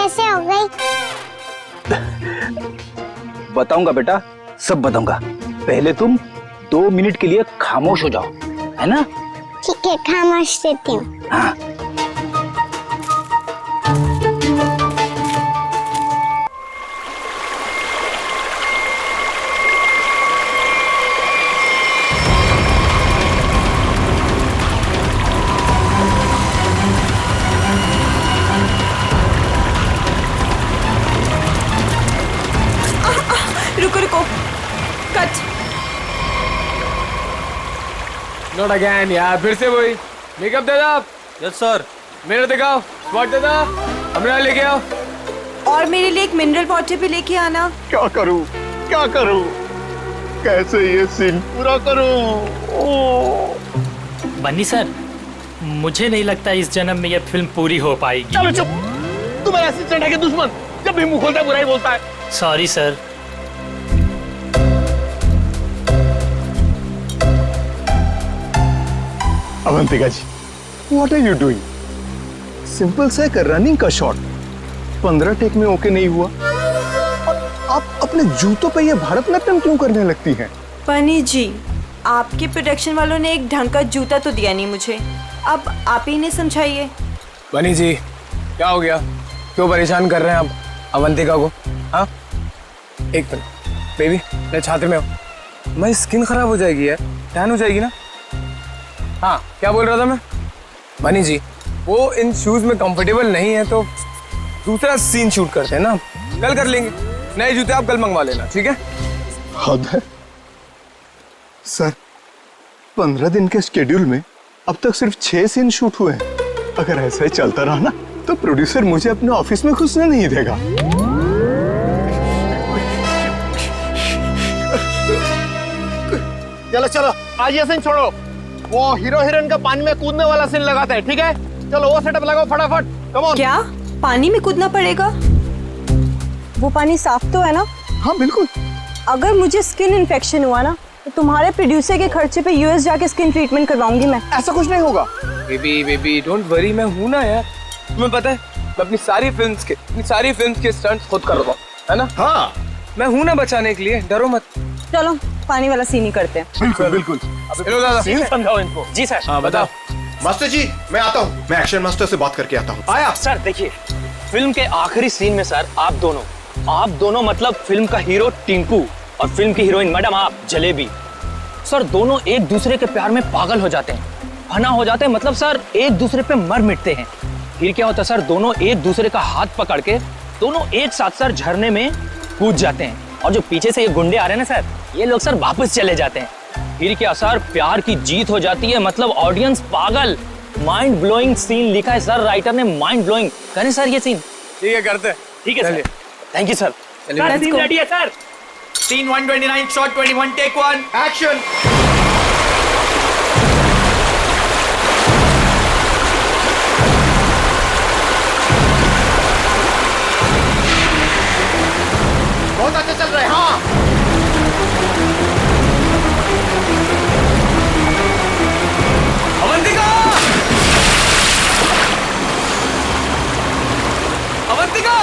कैसे हो गई? बताऊंगा बेटा, सब बताऊंगा। पहले तुम 2 मिनट के लिए खामोश हो जाओ, है ना? ठीक है, खामोश रहती हूँ। हाँ। रुको रुको, कट। नॉट अगेन यार, फिर से वही। मेकअप दे दो। Yes sir. मिरर दिखाओ, स्पॉट दे दो, हमरा लेके आओ। और मेरे लिए एक मिनरल वाटर भी लेके आना। क्या करूं, क्या करूं, कैसे ये सीन पूरा करूं? बन्नी सर, मुझे नहीं लगता इस जन्म में यह फिल्म पूरी हो पाएगी। चलो चुप, तुम्हारा असिस्टेंट है कि दुश्मन? जब भी मुंह खोलता है बुराई बोलता है। Sorry sir. Avantika ji, what are you doing? Simple सा एक रनिंग का शॉट 15 टेक में ओके नहीं हुआ और आप अपने जूतों पे ये भारतनाट्यम क्यों करने लगती हैं? बनी जी, आपके प्रोडक्शन वालों ने एक ढंग का जूता तो दिया नहीं मुझे, अब आप ही ने समझाइए। बनी जी, क्या हो गया? क्यों परेशान कर रहे हैं आप अवंतिका को? हाँ, एक मिनट बेबी, मैं छात्र में हूँ। मेरी स्किन खराब हो जाएगी यार, टैन हो जाएगी ना। हाँ, क्या बोल रहा था मैं? बनी जी, वो इन शूज में कंफर्टेबल नहीं है तो दूसरा सीन शूट करते हैं ना, कल कर लेंगे। नए जूते आप कल मंगवा लेना, ठीक है? हद है सर, 15 दिन के शेड्यूल में अब तक सिर्फ 6 सीन शूट हुए हैं। अगर ऐसा ही चलता रहा ना तो प्रोड्यूसर मुझे अपने ऑफिस में घुसने नहीं देगा। चलो चलो, आज ये सीन छोड़ो, वो हीरो हीरोइन का पानी में कूदने वाला सीन लगाते हैं, ठीक है? चलो वो सेटअप लगाओ फटाफट, कम ऑन। क्या पानी में कूदना पड़ेगा? वो पानी साफ तो है ना? हाँ बिल्कुल। अगर मुझे स्किन इन्फेक्शन हुआ ना तो तुम्हारे प्रोड्यूसर के खर्चे पे यूएस जाके स्किन ट्रीटमेंट करवाऊंगी मैं। ऐसा कुछ नहीं होगा। बेबी डोंट वरी, मैं हूं ना यार। तुम्हें पता है, मैं अपनी सारी फिल्म्स के स्टंट्स खुद कर रहा हूं, है ना? हाँ, मैं हूं ना बचाने के लिए, डरो मत। चलो पानी वाला सीन ही करते हैं। बिल्कुल बिल्कुल। हेलो दादा, समझाओ इनको। जी सर। हाँ बताओ। मास्टर जी, मैं आता हूँ, मैं एक्शन मास्टर से बात करके आता हूँ। आया सर। देखिए, फिल्म के आखिरी सीन में सर आप दोनों मतलब फिल्म का हीरो टिंकू और फिल्म की हीरोइन मैडम आप जलेबी, सर दोनों एक दूसरे के प्यार में पागल हो जाते हैं, फना हो जाते हैं, मतलब सर एक दूसरे पे मर मिटते हैं। फिर क्या होता है सर, दोनों एक दूसरे का हाथ पकड़ के दोनों एक साथ सर झरने में कूद जाते हैं, और जो पीछे से ये गुंडे आ रहे हैं ना सर, ये लोग सर वापस चले जाते हैं। फिर क्या सर, प्यार की जीत हो जाती है, मतलब ऑडियंस पागल। माइंड ब्लोइंग सीन लिखा है सर, राइटर ने माइंड ब्लोइंग। करें सर ये सीन? ठीक है, करते हैं। ठीक है सर, थैंक यू सर। चलिए। सीन रेडी है sir. Scene 129 shot 21 take 1 action. बहुत अच्छा चल रहा है। हाँ, अवंतिका, अवंतिका,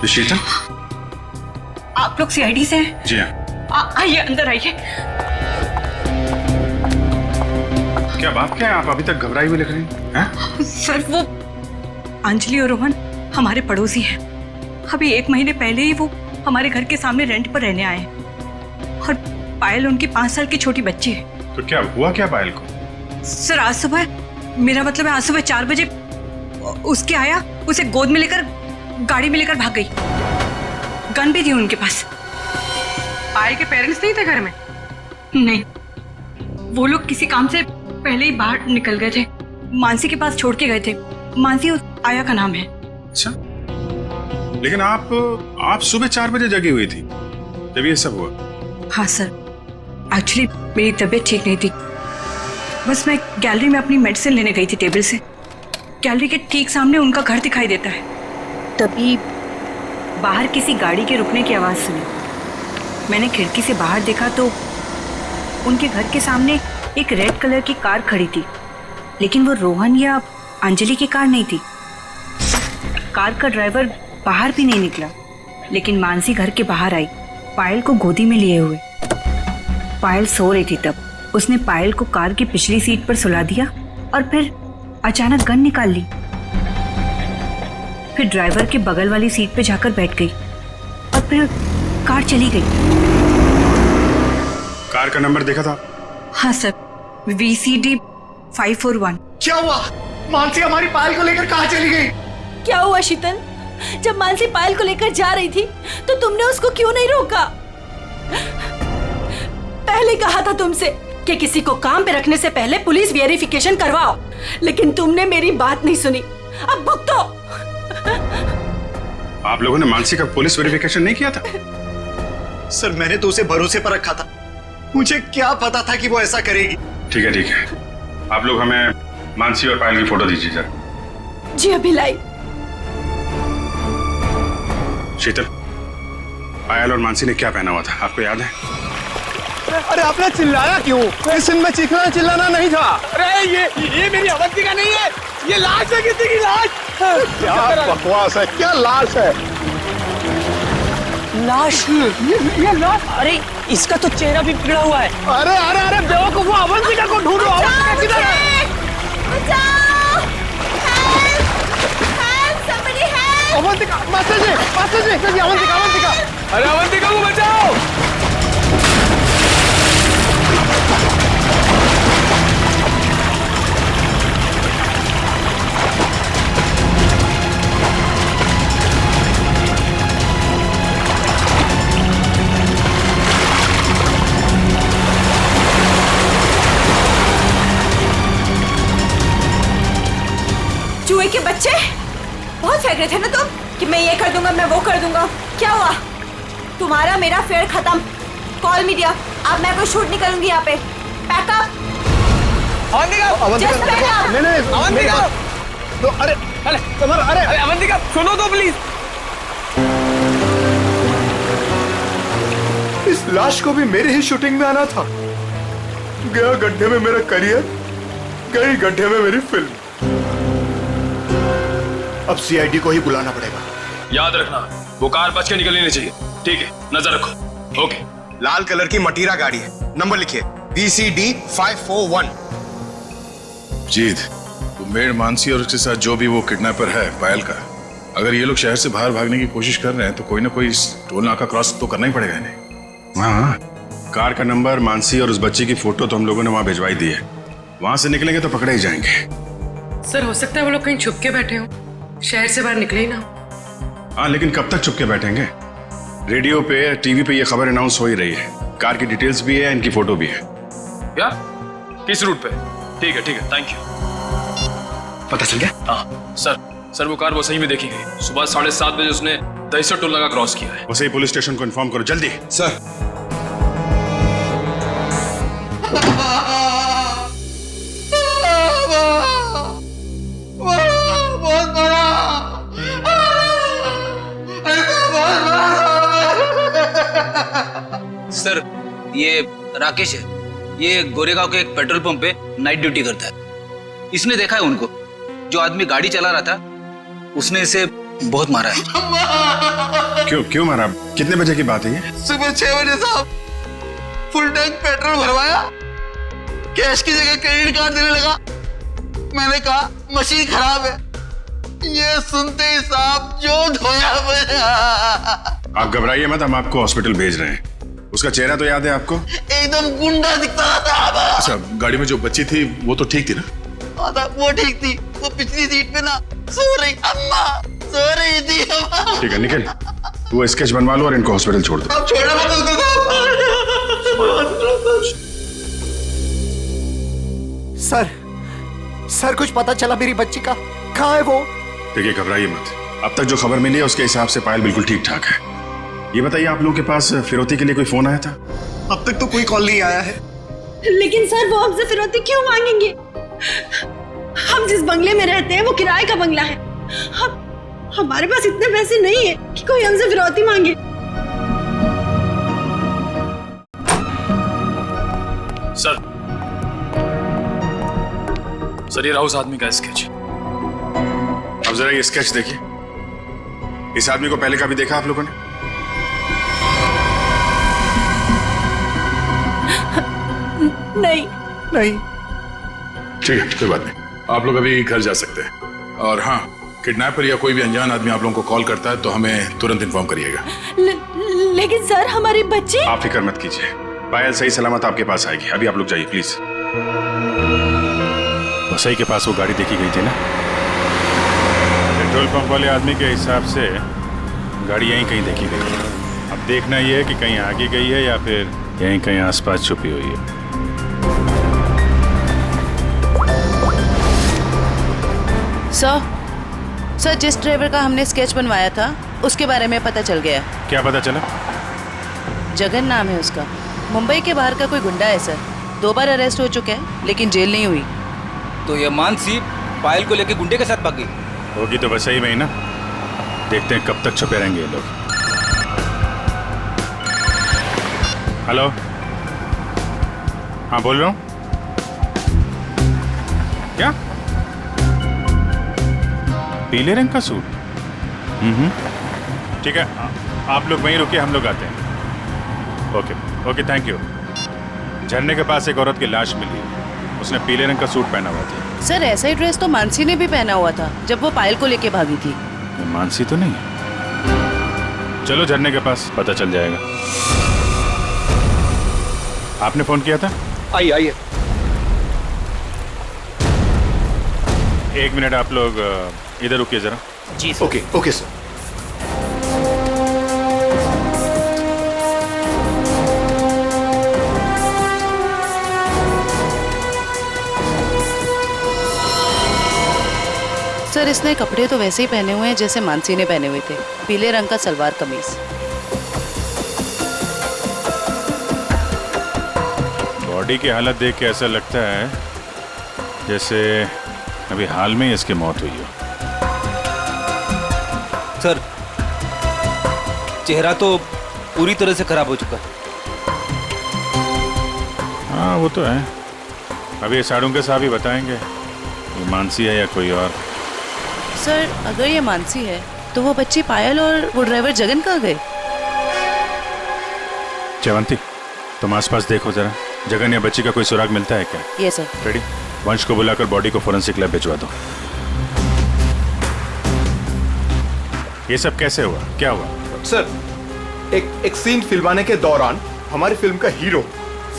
ऋषिता, आप लोग सीआईडी से हैं? जी हाँ। आइए अंदर आइए। क्या बात क्या है, आप अभी तक घबराई हुई लग रही हैं? सर वो अंजलि और रोहन हमारे पड़ोसी हैं। अभी 1 महीने पहले ही वो हमारे घर के सामने रेंट पर रहने आए हैं और पायल उनकी 5 साल की छोटी बच्ची है। तो क्या हुआ क्या पायल को? सर आज सुबह, मेरा मतलब है आज सुबह 4 बजे उसके आया, उसे गोद में लेकर गाड़ी में लेकर भाग गई। गन भी थी उनके पास। पायल के पेरेंट्स नहीं थे घर में? नहीं, वो लोग किसी काम से पहले ही बाहर निकल गए थे, मानसी के पास छोड़ के गए थे। मानसी उस आया का नाम है। अच्छा, लेकिन आप सुबह 4 बजे जगी हुई थी जब ये सब हुआ? हाँ सर, एक्चुअली मेरी तबीयत ठीक नहीं थी। बस मैं गैलरी में अपनी मेडिसिन लेने गई थी टेबल से। गैलरी के ठीक सामने उनका घर दिखाई देता है। तभी बाहर किसी गाड़ी के रुकने की आवाज़ सुनी। मैंने खिड़की से बाहर देखा तो उनके घर के सामने एक रेड कलर की कार खड़ी थी, लेकिन वो रोहन या अंजलि की कार नहीं थी। कार का ड्राइवर बाहर भी नहीं निकला, लेकिन मानसी घर के बाहर आई, पायल को गोदी में लिए हुए। पायल सो रही थी तब। उसने पायल को कार की पिछली सीट पर सुला दिया और फिर अचानक गन निकाल ली। फिर ड्राइवर के बगल वाली सीट पे जाकर बैठ गई और फिर कार चली गई। कार का नंबर देखा था? हाँ सर, VCD 541। क्या हुआ? मानसी हमारी पायल को लेकर कहाँ चली गई? क्या हुआ शीतल? जब मानसी पायल को लेकर जा रही थी तो तुमने उसको क्यों नहीं रोका? पहले कहा था तुमसे कि किसी को काम पे रखने से पहले पुलिस वेरिफिकेशन करवाओ, लेकिन तुमने मेरी बात नहीं सुनी। अब भुगतो। आप लोगों ने मानसी का पुलिस वेरिफिकेशन नहीं किया था? सर, मैंने तो उसे भरोसे पर रखा था। मुझे क्या पता था कि वो ऐसा करेगी। ठीक है, आप लोग हमें मानसी और पायल की फोटो दीजिए जरा। जी अभी लाई। शीतल, पायल और मानसी ने क्या पहना हुआ था आपको याद है? अरे आपने चिल्लाया क्यों? इस सीन में चीखना चिल्लाना नहीं था। अरे ये मेरी अवंतिका नहीं है, ये लाश है, किसी की लाश। क्या बकवास है, क्या लाश है? लाश? ये लाश? अरे इसका तो चेहरा भी बिगड़ा हुआ है। अरे अरे अरे बेवकूफ, अवंतिका को ढूंढो। अवंतिका किधर है? अवंतिका, मास्टर जी, अवंतिका। अरे अवंतिका को बचाओ। चूहे के बच्चे, बहुत फेंक रहे थे ना तुम कि मैं ये कर दूंगा, मैं वो कर दूंगा। क्या हुआ? तुम्हारा मेरा फेयर खत्म। कॉल मीडिया, अब मैं कोई शूट नहीं करूंगी यहाँ पे। पैकअप। नहीं, तो अरे अवंतिका सुनो तो प्लीज। इस लाश को भी मेरी ही शूटिंग में आना था। गया गड्ढे में मेरा करियर, गई गड्ढे में मेरी फिल्म। अब CID को ही बुलाना पड़ेगा। याद रखना, वो कार बच के निकलनी नहीं चाहिए। ठीक है, नजर रखो। ओके। लाल कलर की मटीरा गाड़ी है, नंबर लिखिए VCD 541। जीत, वो मेड मानसी और उसके साथ जो भी वो किडनैपर है पायल का, अगर ये लोग शहर से बाहर भागने की कोशिश कर रहे हैं तो कोई ना कोई टोल नाका क्रॉस तो करना ही पड़ेगा इन्हें। हाँ, कार का नंबर, मानसी और उस बच्ची की फोटो तो हम लोगों ने वहां भिजवाई दी है। वहां से निकलेंगे तो पकड़े ही जाएंगे। सर, हो सकता है वो लोग कहीं छुप के बैठे हो, शहर से बाहर निकले ही ना। हाँ, लेकिन कब तक चुप के बैठेंगे? रेडियो पे, टीवी पे ये खबर अनाउंस हो ही रही है। कार की डिटेल्स भी है, इनकी फोटो भी है। क्या? किस रूट पे? ठीक है, थैंक यू। पता चल गया? हाँ सर, वो कार वो सही में देखी गई। सुबह 7:30 बजे उसने दहीसर टोल नाका क्रॉस किया है। वैसे ही पुलिस स्टेशन को इन्फॉर्म करो जल्दी। सर। सर, ये राकेश है। ये गोरेगांव के एक पेट्रोल पंप पे नाइट ड्यूटी करता है। इसने देखा है उनको। जो आदमी गाड़ी चला रहा था उसने इसे बहुत मारा है। क्यों मारा? कितने बजे की बात है ये? सुबह 6 बजे साहब। फुल टैंक पेट्रोल भरवाया, कैश की जगह क्रेडिट कार्ड देने लगा। मैंने कहा मशीन खराब है। ये सुनते ही साहब जो धोया मेरा। आप घबराइए मत, हम आपको हॉस्पिटल भेज रहे हैं। उसका चेहरा तो याद है आपको? एकदम गुंडा दिखता था। अच्छा, गाड़ी में जो बच्ची थी वो तो ठीक थी ना? वो ठीक थी। वो पिछली सीट पे ना सो रही अम्मा, सो रही थी अम्मा। ठीक है, निकल तू वो स्केच बनवा लो और इनको हॉस्पिटल छोड़ दो। आप छोड़ना मत सर सर कुछ पता चला मेरी बच्ची का? कहाँ है वो? देखिए घबराइए मत, अब तक जो खबर मिली है उसके हिसाब से पायल बिल्कुल ठीक ठाक है। ये बताइए आप लोगों के पास फिरौती के लिए कोई फोन आया था? अब तक तो कोई कॉल नहीं आया है। लेकिन सर वो हमसे फिरौती क्यों मांगेंगे? हम जिस बंगले में रहते हैं वो किराए का बंगला है। हमारे पास इतने पैसे नहीं है कि कोई हमसे फिरौती मांगे। सर ये रहा उस आदमी का स्केच। अब जरा ये स्केच देखिए, इस आदमी को पहले कभी देखा आप लोगों ने? नहीं नहीं। ठीक है कोई बात नहीं, आप लोग अभी घर जा सकते हैं। और हाँ, किडनैपर या कोई भी अनजान आदमी आप लोगों को कॉल करता है तो हमें तुरंत इन्फॉर्म करिएगा। लेकिन सर हमारी बच्ची। आप फिक्र मत कीजिए, पायल सही सलामत आपके पास आएगी। अभी आप लोग जाइए प्लीज। वसई के पास वो गाड़ी देखी गई थी ना? पेट्रोल पंप वाले आदमी के हिसाब से गाड़ी यहीं कहीं देखी गई है। अब देखना ये है कि कहीं आगे गई है या फिर यहीं कहीं आसपास छुपी हुई है। सर जिस ड्राइवर का हमने स्केच बनवाया था उसके बारे में पता चल गया। क्या पता चला? जगन नाम है उसका, मुंबई के बाहर का कोई गुंडा है सर। 2 बार अरेस्ट हो चुका है लेकिन जेल नहीं हुई। तो ये मानसी पायल को लेके गुंडे के साथ भागी होगी तो बस सही में ही ना। देखते हैं कब तक छुपे रहेंगे ये लोग। हेलो, हाँ बोल रहा हूँ। क्या? पीले रंग का सूट? ठीक है, आप लोग वहीं रुकिए, हम लोग आते हैं। Okay okay, thank you. झरने के पास एक औरत की लाश मिली, उसने पीले रंग का सूट पहना हुआ था। सर ऐसा ही ड्रेस तो मानसी ने भी पहना हुआ था जब वो पायल को लेके भागी थी। मानसी तो नहीं? चलो झरने के पास पता चल जाएगा। आपने फोन किया था? आइए। 1 मिनट, आप लोग इधर रुकिए जरा। जी sir. Okay okay sir. Sir इसने कपड़े तो वैसे ही पहने हुए हैं जैसे मानसी ने पहने हुए थे, पीले रंग का सलवार कमीज। बॉडी की हालत देख के ऐसा लगता है जैसे अभी हाल में ही इसकी मौत हुई हो। सर चेहरा तो पूरी तरह से खराब हो चुका है। हाँ वो तो है, अभी ये साड़ों के साहब ही बताएंगे ये मानसी है या कोई और। सर अगर ये मानसी है तो वो बच्ची पायल और वो ड्राइवर जगन कहाँ गए? चवंती तुम आसपास देखो जरा, जगन या बच्ची का कोई सुराग मिलता है क्या? ये सर। रेडी, वंश को बुलाकर बॉडी को फोरेंसिक लैब भिजवा दो। ये सब कैसे हुआ, क्या हुआ? सर एक सीन फिल्माने के दौरान हमारी फिल्म का हीरो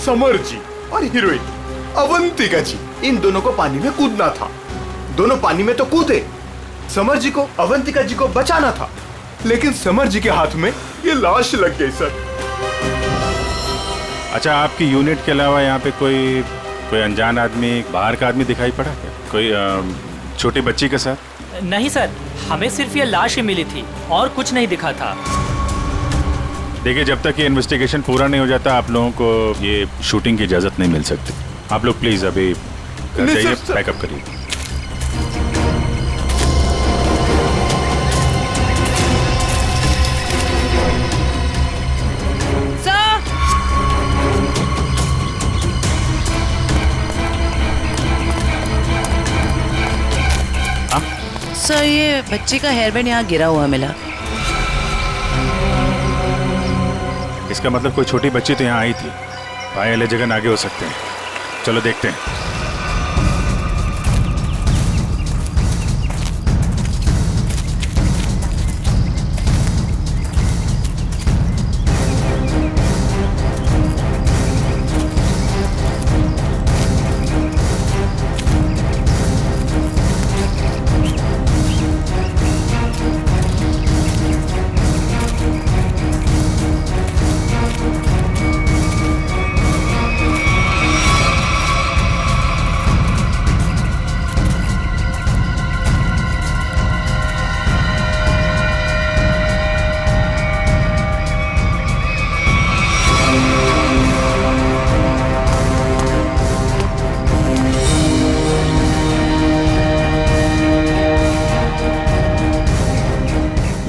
समर जी और हीरोइन अवंतिका जी, इन दोनों को पानी में कूदना था। दोनों पानी में तो कूदे, समर जी को अवंतिका जी को बचाना था, लेकिन समर जी के हाथ में ये लाश लग गई सर। अच्छा, आपकी यूनिट के अलावा यहाँ पे कोई अनजान आदमी, बाहर का आदमी दिखाई पड़ा क्या? कोई छोटी बच्ची के साथ? नहीं सर, हमें सिर्फ ये लाश ही मिली थी और कुछ नहीं दिखा था। देखिए जब तक ये इन्वेस्टिगेशन पूरा नहीं हो जाता आप लोगों को ये शूटिंग की इजाजत नहीं मिल सकती। आप लोग प्लीज अभी घर जाइए, पैकअप करिए। सर ये बच्ची का हेयर बैंड यहाँ गिरा हुआ मिला। इसका मतलब कोई छोटी बच्ची तो यहाँ आई थी। पायल जगन आगे हो सकते हैं, चलो देखते हैं।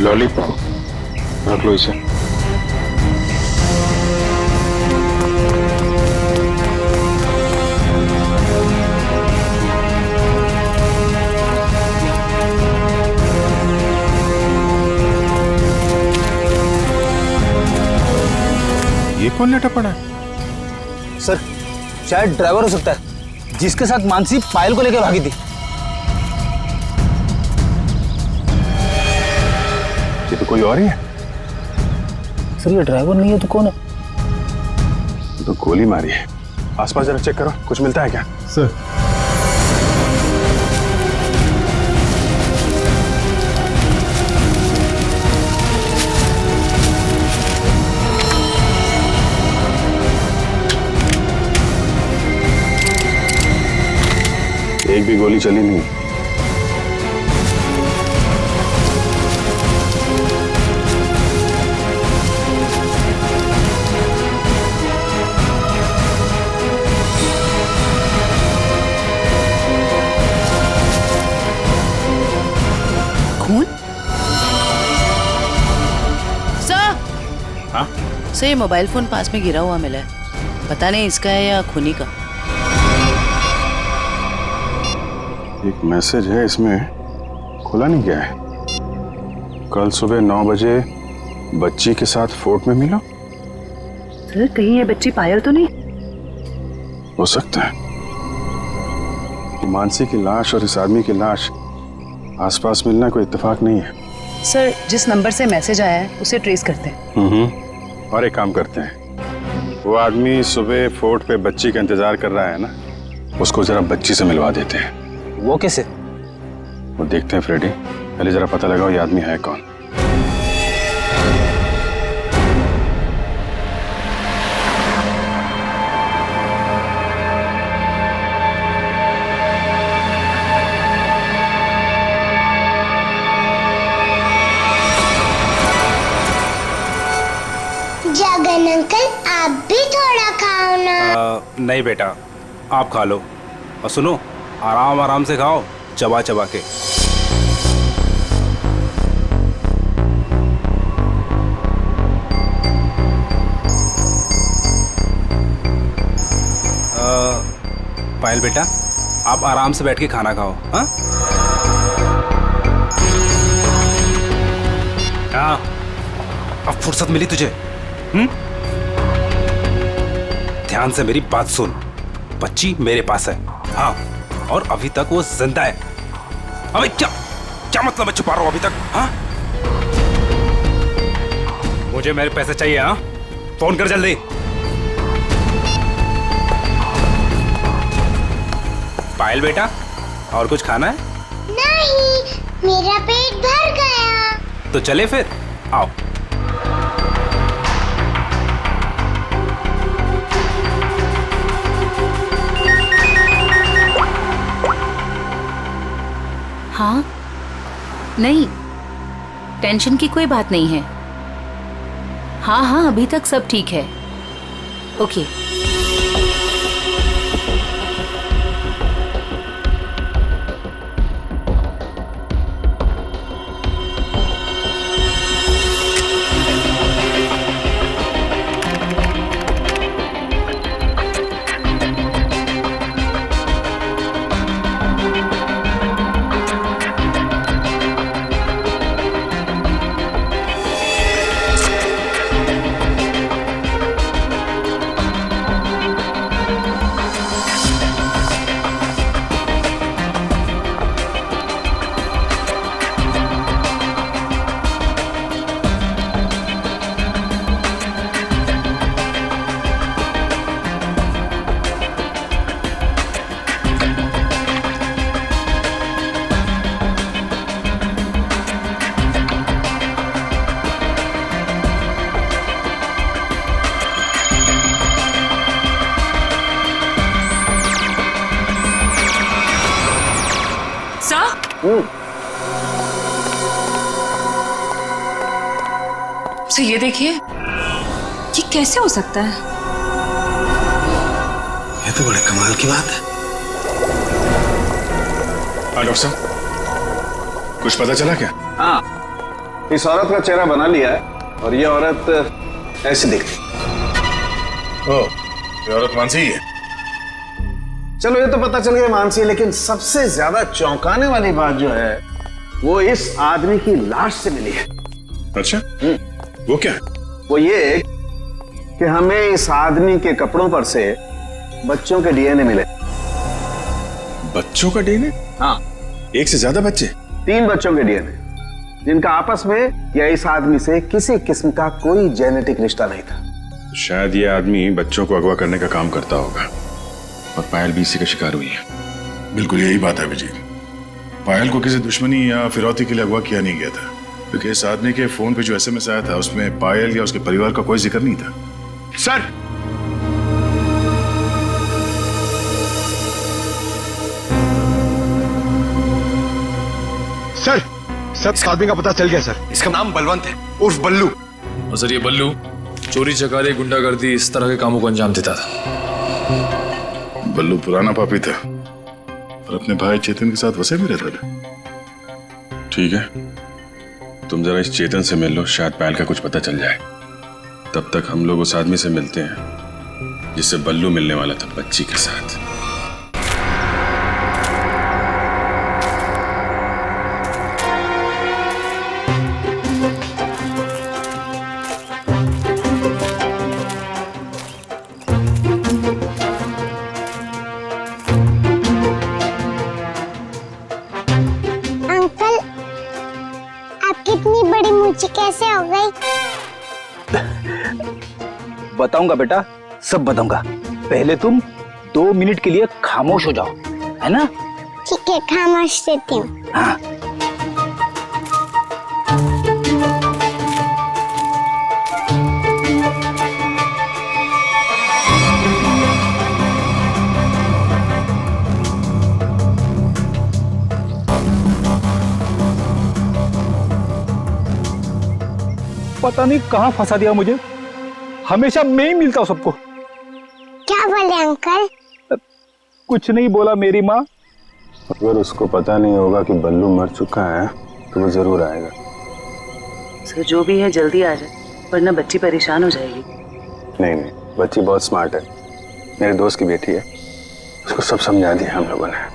लॉलीपॉप रख लो इसे। ये कौन लेटा पड़ा है? सर शायद ड्राइवर हो सकता है जिसके साथ मानसी पायल को लेकर भागी थी। ये तो कोई और ही है। सर ये ड्राइवर नहीं है तो कौन है? ये तो गोली मारी है। आसपास जरा चेक करो, कुछ मिलता है क्या? सर एक भी गोली चली नहीं। खून? सर, हाँ? सर ये मोबाइल फोन पास में गिरा हुआ मिला है। पता नहीं इसका है या खूनी का। एक मैसेज है इसमें, खुला नहीं गया है। कल सुबह 9 बजे बच्ची के साथ फोर्ट में मिलो। सर कहीं ये बच्ची पायल तो नहीं? हो सकता है। मानसी की लाश और इस आदमी की लाश आसपास मिलना कोई इत्तेफाक नहीं है। सर जिस नंबर से मैसेज आया है उसे ट्रेस करते हैं। और एक काम करते हैं, वो आदमी सुबह फोर्ट पे बच्ची का इंतजार कर रहा है ना, उसको जरा बच्ची से मिलवा देते हैं। वो कैसे? वो देखते हैं फ्रेडी, पहले जरा पता लगाओ ये आदमी है कौन। जगन अंकल आप भी थोड़ा खाओ ना। नहीं बेटा, आप खा लो। और सुनो, आराम आराम से खाओ, चबा चबा के। पायल बेटा, आप आराम से बैठ के खाना खाओ। हाँ हाँ, अब फुर्सत मिली तुझे? ध्यान से मेरी बात सुन, बच्ची मेरे पास है। हाँ, और अभी तक वो जिंदा है। अबे क्या क्या मतलब है छुपा रहा हूं अभी तक? हाँ, मुझे मेरे पैसे चाहिए। हाँ, फोन कर जल्दी। पायल बेटा, और कुछ खाना है? नहीं, मेरा पेट भर गया। तो चले फिर, आओ। हाँ नहीं, टेंशन की कोई बात नहीं है। हाँ हाँ अभी तक सब ठीक है। ओके। से ये देखिए, ये कैसे हो सकता है? ये तो बड़े कमाल की बात है। हाँ डॉक्टर साहब, कुछ पता चला क्या? हाँ, इस औरत का चेहरा बना लिया है और ये औरत ऐसी दिखती। ओ, ये औरत मानसी ही है। चलो ये तो पता चल गया मानसी है, लेकिन सबसे ज्यादा चौंकाने वाली बात जो है वो इस आदमी की लाश से मिली है। अच्छा, वो क्या है? वो ये कि हमें इस आदमी के कपड़ों पर से बच्चों के डीएनए मिले। बच्चों का डीएनए? हाँ, एक से ज्यादा बच्चे? 3 बच्चों के डीएनए, जिनका आपस में या इस आदमी से किसी किस्म का कोई जेनेटिक रिश्ता नहीं था। शायद ये आदमी बच्चों को अगवा करने का काम करता होगा और पायल भी इसी का शिकार हुई है। बिल्कुल यही बात है अभिजीत। पायल को किसी दुश्मनी या फिरौती के लिए अगवा किया नहीं गया था, क्योंकि इस आदमी के फोन पे जो एसएमएस आया था उसमें पायल या उसके परिवार का कोई जिक्र नहीं था। सर, सर इस आदमी का पता चल गया सर। इसका नाम बलवंत है, उर्फ बल्लू। और सर ये बल्लू चोरी चकारी गुंडागर्दी इस तरह के कामों को अंजाम देता था। बल्लू पुराना पापी था और अपने भाई चेतन के साथ वैसे भी रहता था। ठीक है, तुम जरा इस चेतन से मिल लो, शायद पायल का कुछ पता चल जाए। तब तक हम लोग उस आदमी से मिलते हैं जिससे बल्लू मिलने वाला था बच्ची के साथ। अंकल, आपकी इतनी बड़ी मूंछें कैसे हो गई? बताऊंगा बेटा, सब बताऊंगा। पहले तुम 2 मिनट के लिए खामोश हो जाओ, है ना? ठीक है, खामोश रहती हूँ। हाँ। पता नहीं कहाँ फंसा दिया मुझे, हमेशा मैं ही मिलता हूँ सबको। क्या बोले अंकल? कुछ नहीं बोला मेरी माँ। अगर उसको पता नहीं होगा कि बल्लू मर चुका है तो वो जरूर आएगा। सर जो भी है जल्दी आ जाए, वरना बच्ची परेशान हो जाएगी। नहीं नहीं, बच्ची बहुत स्मार्ट है, मेरे दोस्त की बेटी है, उसको सब समझा दिया हम लोगों ने।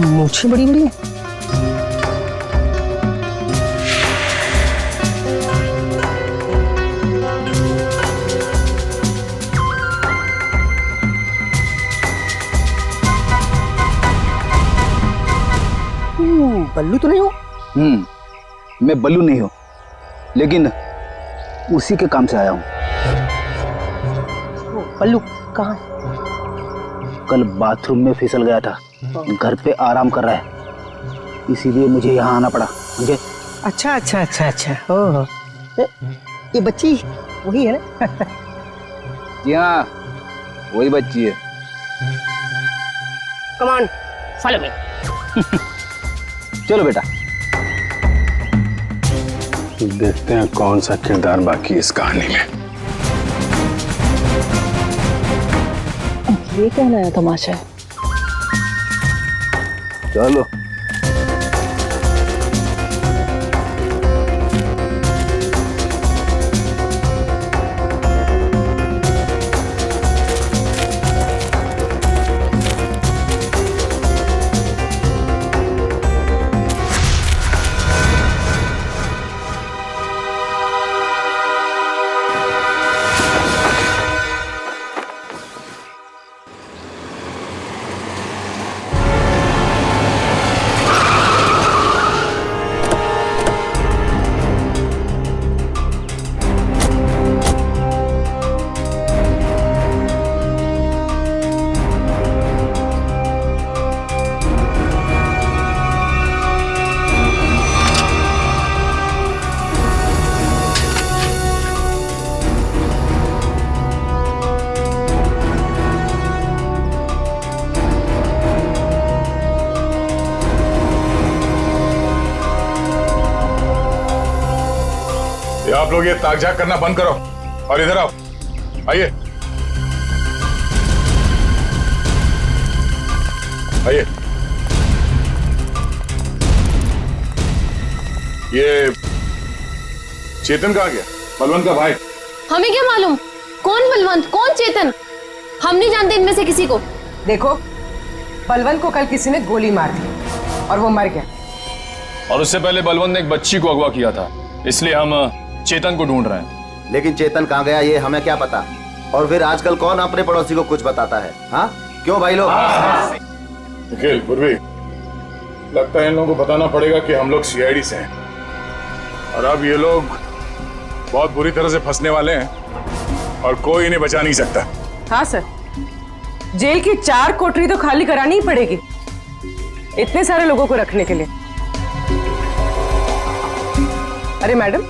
मूंछें बड़ी बड़ी है। बल्लू तो नहीं हो? मैं बल्लू नहीं हूँ, लेकिन उसी के काम से आया हूँ। बल्लू कहाँ? कल बाथरूम में फिसल गया था, घर पे आराम कर रहा है, इसीलिए मुझे यहाँ आना पड़ा। मुझे अच्छा अच्छा अच्छा अच्छा, ओह, ये बच्ची वही है ना? जी हाँ, वही बच्ची है। कमान, फॉलो मी। चलो बेटा, देखते हैं कौन सा किरदार बाकी इस कहानी में। ये क्या नया तमाशा है? चलो। ये आप लोग ये ताक झाक करना बंद करो और इधर आओ, आइए आइए। ये चेतन कहाँ गया? बलवंत का भाई। हमें क्या मालूम कौन बलवंत कौन चेतन, हम नहीं जानते इनमें से किसी को। देखो, बलवंत को कल किसी ने गोली मार दी और वो मर गया। और उससे पहले बलवंत ने एक बच्ची को अगवा किया था, इसलिए हम चेतन को ढूंढ रहे हैं। लेकिन चेतन कहाँ गया ये हमें क्या पता। और फिर आजकल कौन अपने पड़ोसी को कुछ बताता है? हाँ क्यों भाई लोग? निखिल, पूर्वी, लगता है इन लोगों को बताना पड़ेगा कि हम लोग सीआईडी से हैं और अब ये लोग बहुत बुरी तरह से फंसने वाले हैं और कोई इन्हें बचा नहीं सकता। हाँ सर, जेल की 4 कोठरी तो खाली करानी ही पड़ेगी इतने सारे लोगों को रखने के लिए। अरे मैडम,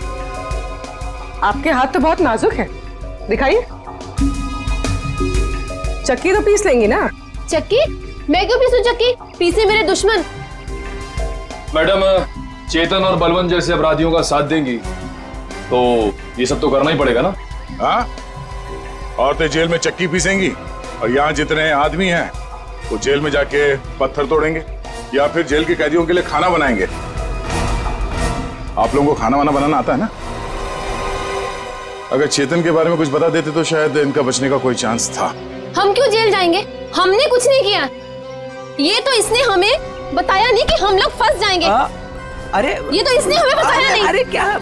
आपके हाथ तो बहुत नाजुक है, दिखाइए। चक्की तो पीस लेंगी ना? चक्की? मैं क्यों पीसूं चक्की? पीसे मेरे दुश्मन। मैडम, चेतन और बलवंत जैसे अपराधियों का साथ देंगी तो ये सब तो करना ही पड़ेगा ना। हाँ, औरतें जेल में चक्की पीसेंगी और यहाँ जितने आदमी हैं वो जेल में जाके पत्थर तोड़ेंगे या फिर जेल के कैदियों के लिए खाना बनाएंगे। आप लोगों को खाना वाना बनाना आता है ना? अगर चेतन के बारे में कुछ बता देते तो शायद इनका बचने का कोई चांस था। हम क्यों जेल जाएंगे? हमने कुछ नहीं किया। ये तो इसने हमें बताया नहीं कि हम लोग फंस जाएंगे। अरे ये तो इसने हमें बताया नहीं। अरे क्या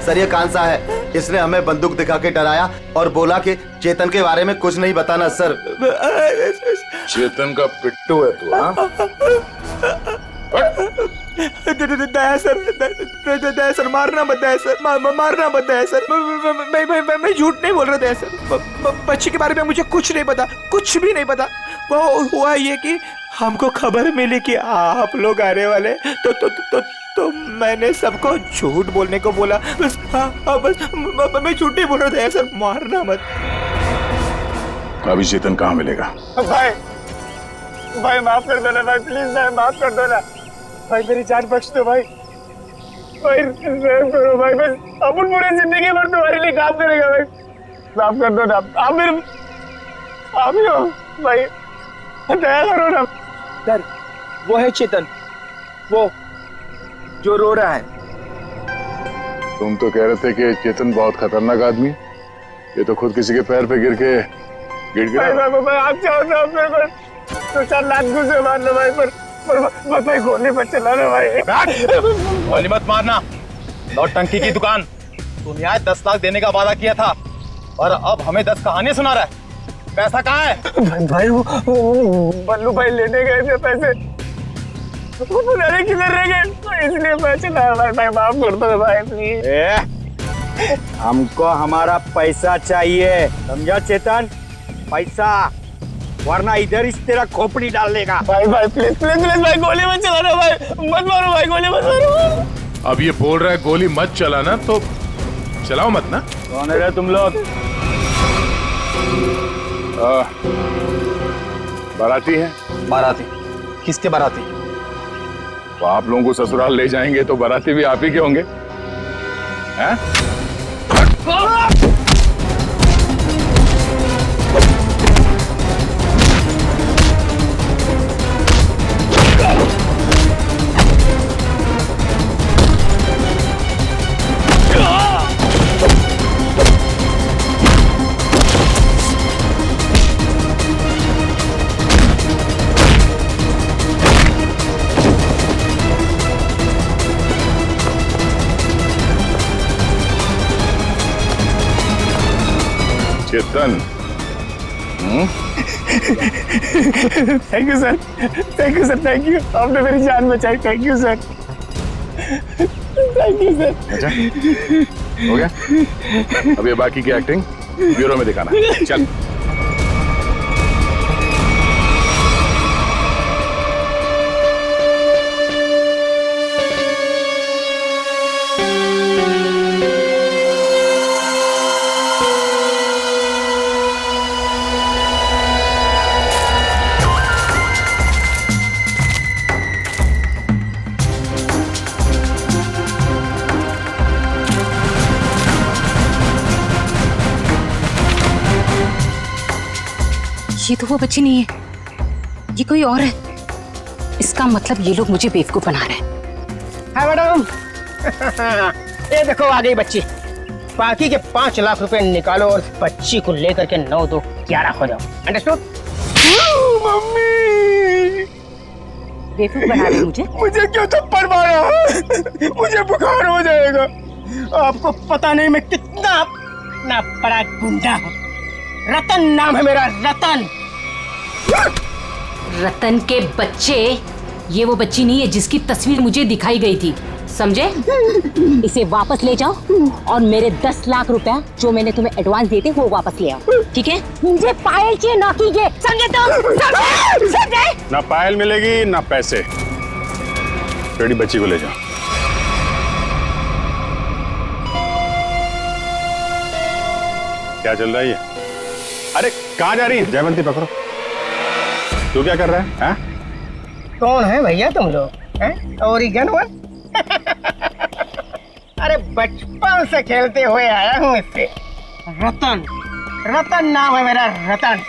सर, ये कौन सा है? इसने हमें बंदूक दिखा के डराया और बोला कि चेतन के बारे में कुछ नहीं बताना। सर, चेतन का पिट्टू है तू? हाँ, दया सर, दया सर, मारना मत दया सर, मारना मत दया सर। मैं झूठ नहीं बोल रहा दया सर। बच्ची के बारे में मुझे कुछ नहीं पता, कुछ भी नहीं पता। वो हुआ ये कि हमको खबर मिली कि आप लोग आने वाले, तो मैंने सबको झूठ बोलने को बोला। बस बस मैं झूठ नहीं बोल रहा दया सर, मारना मत। अभी चेतन कहाँ मिलेगा? भाई माफ कर दो ना भाई, प्लीज भाई माफ कर दो ना भाई, मेरी जान बख्श दो भाई। भाई करो भाई, बस अपन पूरी जिंदगी भर तुम्हारे लिए काम करेगा भाई। माफ कर दो ना, आप मेरे आप ही हो भाई, दया करो ना। सर, वो है चेतन, वो जो रो रहा है। तुम तो कह रहे थे कि चेतन बहुत खतरनाक आदमी है, ये तो खुद किसी के पैर पे गिर के गिड़गिड़ा। भाई आप चाहो तो आप मेरे को 2-4 लाख घुसे मार लो भाई, पर भाई गोली मत चलाना भाई। गोली मत मारना, नौटंकी की दुकान। तुम यहाँ 10 लाख देने का वादा किया था और अब हमें 10 कहानियां सुना रहा है। पैसा कहाँ है? भाई वो बल्लू भाई लेने गए थे पैसे, वो पता नहीं किधर रह गए, तो इसलिए मैं चला। भाई माफ कर दो भाई प्लीज। हमको हमारा पैसा चाहिए, समझा चेतन? पैसा, वरना इधर इस तेरा खोपड़ी डाल देगा। भाई प्लीज प्लीज प्लीज भाई, गोली मत चलाना भाई, मत मारो भाई, गोली मत मारो। अब ये बोल रहा है गोली मत चलाना, तो चलाओ मत ना। कौन है तुम लोग? बाराती है। बाराती? किसके बाराती? तो आप लोगों को ससुराल ले जाएंगे तो बाराती भी आप ही के होंगे, हैं? Chetan, thank you sir, thank you sir, thank you. आपने मेरी जान बचाई, thank you sir, thank you sir. अच्छा हो गया? अब ये बाकी की एक्टिंग ब्यूरो में दिखाना। चल। ये तो वो बच्ची नहीं है, ये कोई और है। इसका मतलब ये लोग मुझे बेवकूफ बना रहे हैं। हाँ मैडम, ये देखो आ गई बच्ची। बाकी के 5 लाख रुपए निकालो और बच्ची को लेकर के 9 2 11 हो जाओ। अंडरस्टूड? मम्मी बेवकूफ बना रहे मुझे। मुझे क्यों थप्पड़ मारा? मुझे बुखार हो जाएगा। आपको पता नहीं मैं कितना बड़ा गुंडा हूँ। रतन नाम है मेरा, रतन। रतन के बच्चे, ये वो बच्ची नहीं है जिसकी तस्वीर मुझे दिखाई गई थी, समझे? इसे वापस ले जाओ और मेरे 10 लाख रुपया जो मैंने तुम्हें एडवांस दिए थे वो वापस ले आओ, ठीक है? मुझे पायल चाहिए, ना कि ये, समझे तुम? समझे? ना पायल मिलेगी ना पैसे। बेटी बच्ची को ले जाओ। क्या चल रहा है ये? अरे कहाँ जा रही है? जयवंती पकड़ो। तू क्या कर रहा है? हाँ? कौन है भैया तुम लोग? ओरिगन हुआ? अरे बचपन से खेलते हुए आया हूँ इससे। रतन, रतन नाम है मेरा, रतन।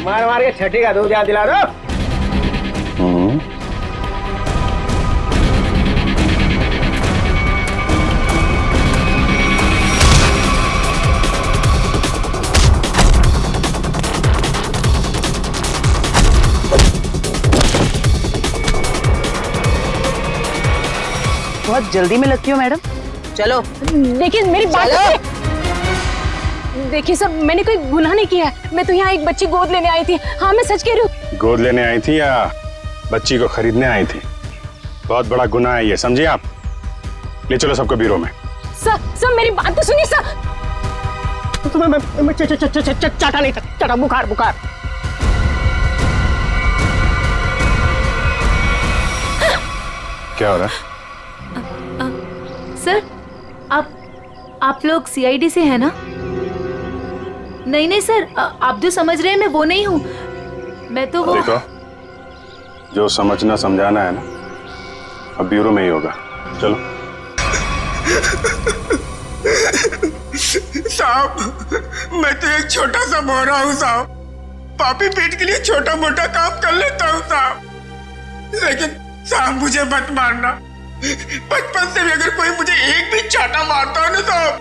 मार मार के छठी का दूध याद दिला दो। बहुत जल्दी में लगती हो मैडम। चलो देखिए मेरी बात, देखिए सर, मैंने कोई गुनाह नहीं किया है। मैं तो यहाँ एक बच्ची गोद लेने आई थी। हाँ मैं सच कह रही हूँ। गोद लेने आई थी या बच्ची को खरीदने आई थी? बहुत बड़ा गुनाह है ये, समझिए आप। ले चलो सबको ब्यूरो में। सर मेरी बात तो सुनिए सर। मैं चाटा नहीं था, चाटा बुखार बुखार। क्या हो रहा है? सर आप लोग सीआईडी से हैं ना? नहीं नहीं सर, आप जो समझ रहे हैं मैं वो नहीं हूँ। मैं तो वो... देखो, जो समझना समझाना है ना, अब ब्यूरो में ही होगा। चलो। साहब, मैं तो एक छोटा सा बोरा हूँ साहब। पापी पेट के लिए छोटा मोटा काम कर लेता हूँ साहब। लेकिन साहब मुझे मत मारना। बचपन से भी अगर कोई मुझे एक भी चाटा मारता है ना साहब,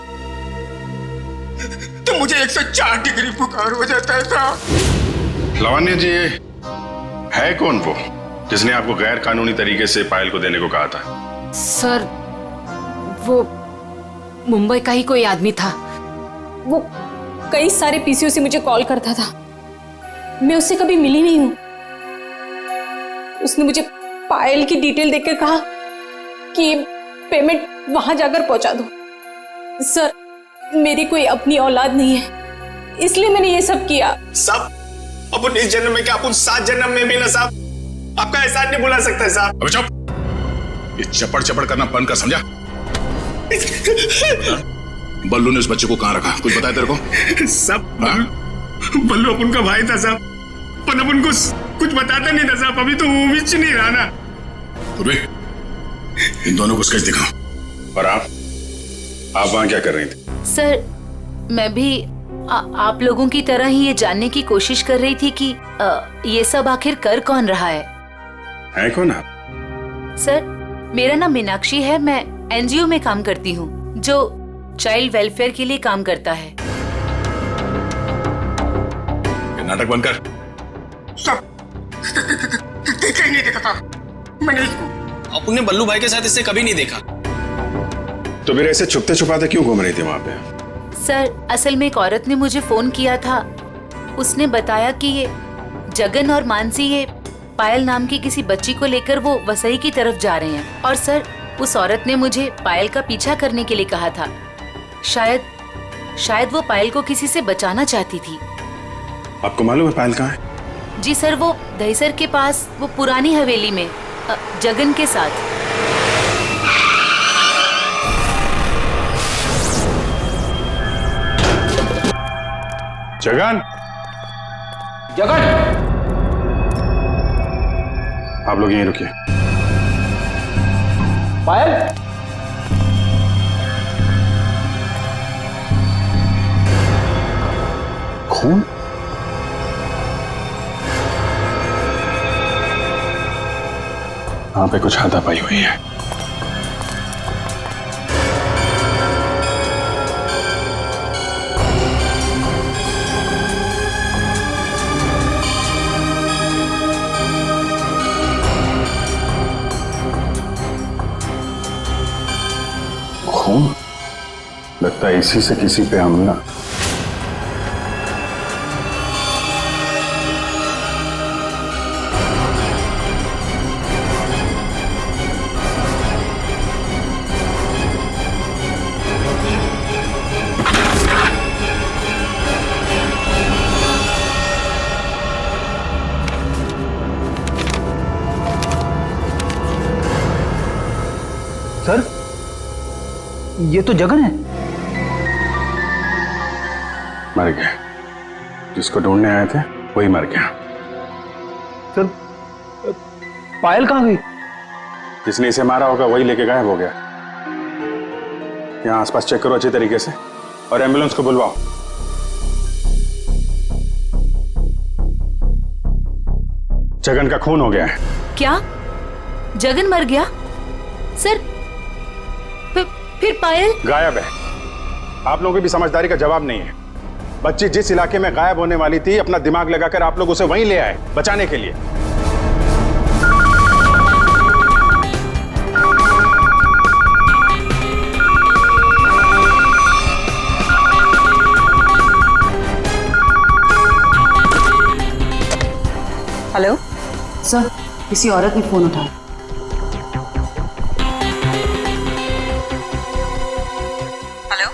तो मुझे 104 डिग्री बुखार हो जाता है साहब। लावण्य जी, है कौन वो जिसने आपको गैर कानूनी तरीके से पायल को देने को कहा था? सर वो मुंबई का ही कोई आदमी था। वो कई सारे पीसीओ से मुझे कॉल करता था। मैं उससे कभी मिली नहीं हूँ। उसने मुझे पायल की डिटेल देकर कहा कि पेमेंट वहां जाकर पहुंचा दो। सर मेरी कोई अपनी औलाद नहीं है, इसलिए मैंने ये सब किया। साहब, अपन इस जन्म में क्या, अपन 7 जन्म में भी ना साहब आपका एहसान नहीं भुला सकता है साहब। अबे चुप, ये चपड़ चपड़ करना बंद कर, समझा? बल्लू ने उस बच्चे को कहाँ रखा, कुछ बताया तेरे को? सब बल्लू अपन का भाई था साहब, पर अपन को कुछ बताता नहीं था साहब। अभी तो वो भी नहीं रहा ना। इन दोनों को स्केच दिखाओ। और आप वहां क्या कर रही थी? सर मैं भी आप लोगों की तरह ही ये जानने की कोशिश कर रही थी कि ये सब आखिर कर कौन रहा है कौन आप? सर मेरा नाम मीनाक्षी है। मैं एनजीओ में काम करती हूँ जो चाइल्ड वेलफेयर के लिए काम करता है। नाटक बंद कर। सब देखा ही नहीं देखा था मैंने इसको। अपने बल्लू भाई के साथ इससे कभी नहीं देखा। तो फिर ऐसे छुपते छुपाते क्यों घूम रही थी वहां पे? सर असल में एक औरत ने मुझे फोन किया था। उसने बताया कि ये जगन और मानसी ये पायल नाम की किसी बच्ची को लेकर वो वसई की तरफ जा रहे हैं। और सर उस औरत ने मुझे पायल का पीछा करने के लिए कहा था। शायद वो पायल को किसी से बचाना चाहती थी। आपको मालूम है पायल कहाँ है? जी सर, वो दहीसर के पास वो पुरानी हवेली में जगन के साथ। जगन, जगन, आप लोग यहीं रुकिए। पायल खून? यहाँ पे कुछ हाथापाई हुई है। खून? लगता है इसी से किसी पे हमला। सर, ये तो जगन है। मर गया। जिसको ढूंढने आए थे वही मर गया। सर, पायल कहाँ गई? जिसने इसे मारा होगा वही लेके गायब हो गया। यहाँ आसपास चेक करो अच्छी तरीके से और एम्बुलेंस को बुलवाओ। जगन का खून हो गया है। क्या जगन मर गया? सर फिर पायल गायब है। आप लोगों की भी समझदारी का जवाब नहीं है। बच्ची जिस इलाके में गायब होने वाली थी, अपना दिमाग लगाकर आप लोग उसे वहीं ले आए बचाने के लिए। हेलो सर, किसी औरत ने फोन उठाया। हेलो,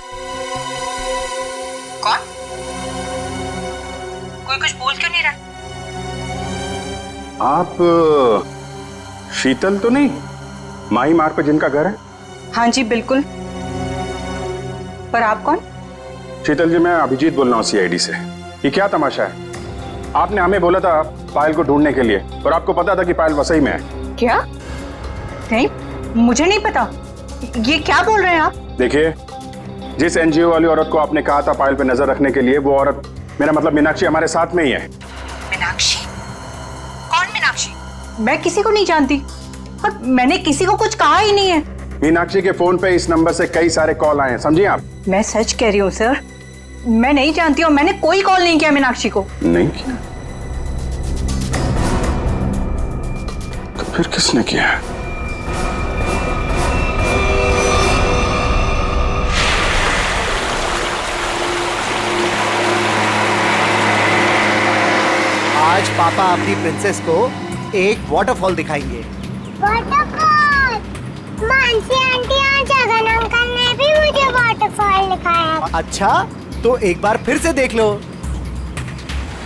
कौन? कोई कुछ बोल क्यों नहीं रहा? आप शीतल तो नहीं? माही मार्ग पे जिनका घर है? हाँ जी बिल्कुल। पर आप कौन? शीतल जी, मैं अभिजीत बोल रहा हूँ सीआईडी से। ये क्या तमाशा है? आपने हमें बोला था पायल को ढूंढने के लिए और आपको पता था कि पायल वसई में है। क्या? नहीं, मुझे नहीं पता। ये क्या बोल रहे हैं आप? देखिए, जिस एनजीओ वाली औरत को आपने कहा था पायल पे नजर रखने के लिए, वो औरत, मेरा मतलब मीनाक्षी, हमारे साथ में ही है। मीनाक्षी? कौन मीनाक्षी? मैं किसी को नहीं जानती और मैंने किसी को कुछ कहा ही नहीं है। मीनाक्षी के फोन पे इस नंबर से कई सारे कॉल आए हैं, समझिए आप। मैं सच कह रही हूँ सर, मैं नहीं जानती और मैंने कोई कॉल नहीं किया मीनाक्षी को। नहीं किया? तो फिर किसने किया? आज पापा अपनी प्रिंसेस को एक वाटरफॉल दिखाएंगे। वाटरफॉल? मानसी आंटी और जगन अंकल ने भी मुझे वाटरफॉल दिखाया। अच्छा, तो एक बार फिर से देख लो।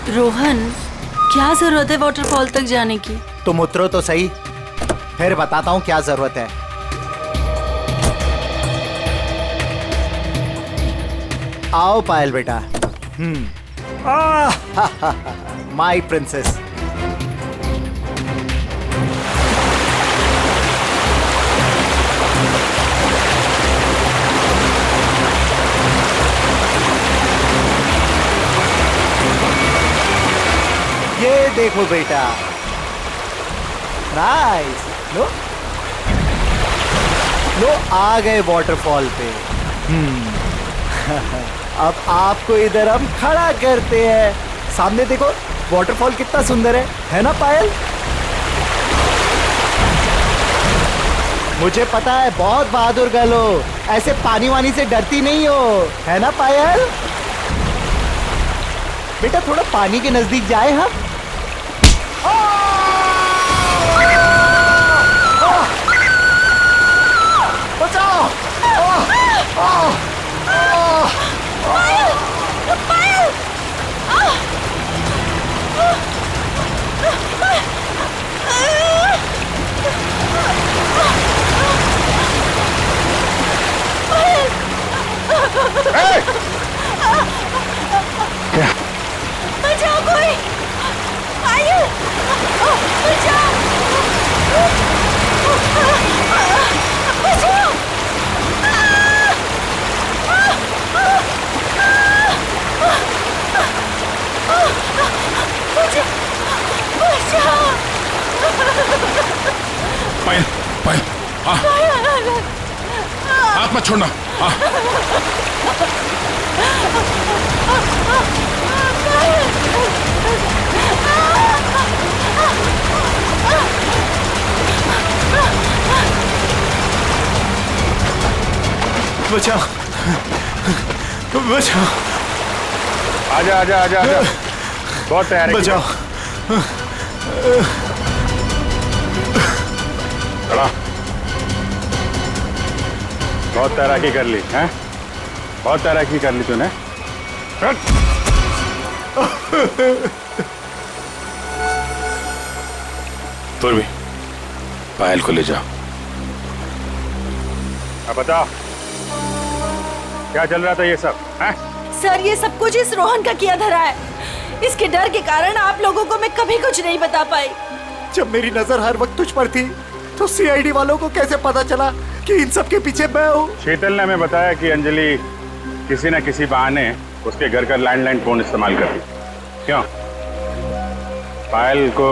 रोहन, क्या जरूरत है वाटरफॉल तक जाने की? तुम उतरो तो सही, फिर बताता हूँ क्या जरूरत है। आओ पायल बेटा। My princess. ये देखो बेटा, नाइस। लो लो, आ गए वाटरफॉल पे। अब आपको इधर हम खड़ा करते हैं। सामने देखो, वाटरफॉल कितना सुंदर है ना पायल? मुझे पता है बहुत बहादुर गर्ल हो, ऐसे पानी वानी से डरती नहीं हो, है ना पायल? बेटा थोड़ा पानी के नजदीक जाए। हम बचाओ! बचाओ कोई! पायल! बचाओ! छोड़ना। हाँ बचाओ बचाओ। आजा आजा आजा आजा, बहुत तैयार है। बचाओ। चला, बहुत तैराकी कर ली हैं? बहुत तैराकी कर ली तूने। तुम भी पायल को ले जाओ। अब बताओ क्या चल रहा था ये सब हैं? सर ये सब कुछ इस रोहन का किया धरा है। इसके डर के कारण आप लोगों को मैं कभी कुछ नहीं बता पाई। जब मेरी नजर हर वक्त तुझ पर थी तो सीआईडी वालों को कैसे पता चला कि इन सब के पीछे मैं हूँ? शीतल ने हमें बताया कि अंजलि किसी न किसी बहाने उसके घर का लैंडलाइन फोन इस्तेमाल करती। क्यों? पायल को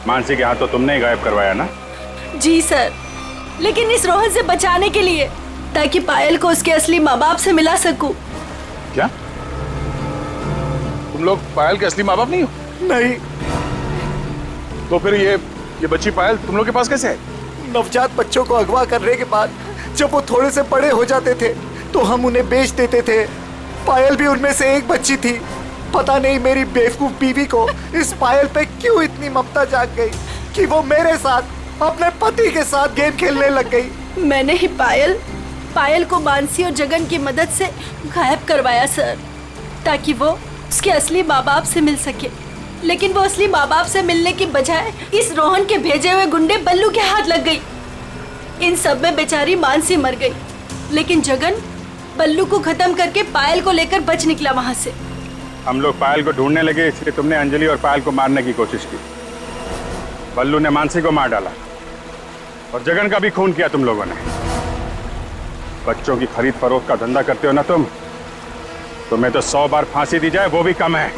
मानसी के हाथों तुमने ही गायब करवाया ना? जी सर, लेकिन इस रोहन से बचाने के लिए, ताकि पायल को उसके असली माँ बाप से मिला सकूं। क्या तुम लोग पायल के असली माँ बाप नहीं हो? नहीं। तो फिर ये बच्ची पायल तुम लोग के पास कैसे है? नवजात बच्चों को अगवा करने के बाद जब वो थोड़े से बड़े हो जाते थे तो हम उन्हें बेच देते थे। पायल भी उनमें से एक बच्ची थी। पता नहीं मेरी बेवकूफ बीवी को इस पायल पे क्यों इतनी ममता जाग गई कि वो मेरे साथ अपने पति के साथ गेम खेलने लग गई। मैंने ही पायल को मानसी और जगन की मदद से गायब करवाया सर, ताकि वो उसके असली माँ बाप से मिल सके। लेकिन वो असली माँ बाप से मिलने की बजाय इस रोहन के भेजे हुए गुंडे बल्लू के हाथ लग गई। इन सब में बेचारी मानसी मर गई, लेकिन जगन बल्लू को खत्म करके पायल को लेकर बच निकला वहां से। हम लोग पायल को ढूंढने लगे, इसलिए तुमने अंजलि और पायल को मारने की कोशिश की। बल्लू ने मानसी को मार डाला और जगन का भी खून किया तुम लोगों ने। बच्चों की खरीद फरोख्त का धंधा करते हो ना तुम, तुम्हें तो 100 बार फांसी दी जाए वो भी कम है।